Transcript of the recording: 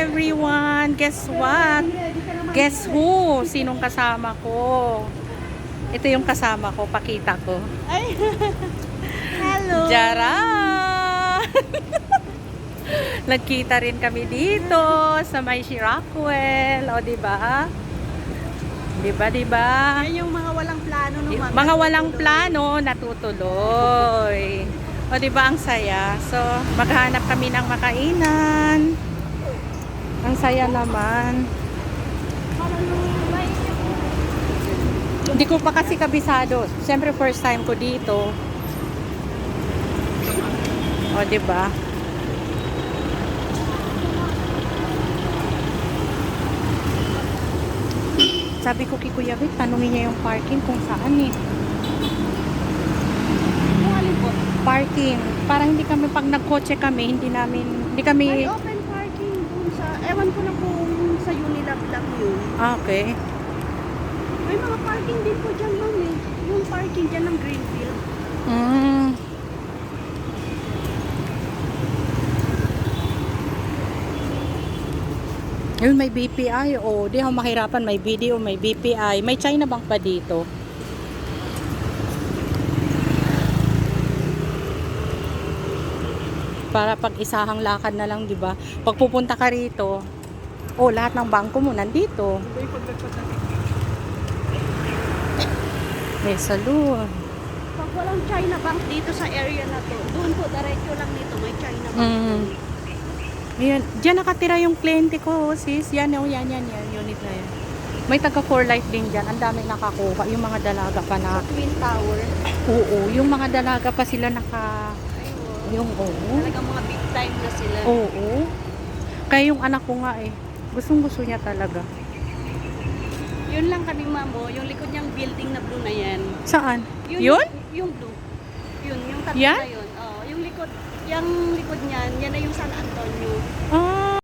everyone! Guess what? Guess who? Sinong kasama ko? Ito yung kasama ko, pakita ko. Ay. Hello. Jara! Nagkita rin kami dito sa may Rockwell. O, diba? Diba? Yan yung mga walang plano naman. Mga walang plano, natutuloy. O, diba ang saya? So, maghanap kami ng makainan. Ang saya naman. Hindi ko pa kasi kabisado. Siyempre, first time ko dito. O, diba? Sabi ko kay Kuya Vic, tanungin niya yung parking kung saan eh. Kung alin po? Parking. Para hindi kami, pag nagkotse kami, hindi kami... May open parking dun sa, ewan ko na kung sa Unilab lang yun. Ah, okay. May mga parking din po dyan, ma'am eh. Yung parking dyan ng Greenfield. Mm. Yun, may BPI. O, di ako mahirapan. May video, may BPI. May China Bank pa dito. Para pag isahang lakad na lang, di ba? Pag pupunta ka rito, lahat ng bangko mo nandito. May saloon. Pag walang China Bank dito sa area na to, doon po, diretso lang nito, may China Bank. Ayan, diyan nakatira yung kliyente ko, sis. Yan, yan, unit na yan. May taga 4Life din dyan. Ang dami nakakuha. Yung mga dalaga pa na. Twin Tower. Oo, yung mga dalaga pa sila naka... Yung Talagang mga big time na sila. Oo. Kaya yung anak ko nga eh. Gustong-gusto niya talaga. Yun lang kami, mamo. Yung likod niyang building na blue na yan. Saan? Yun? Yung blue. Yun, yung tatlo Yan? na yun. Oh, yung likod niyan, yan na yung San Antonio. Ah,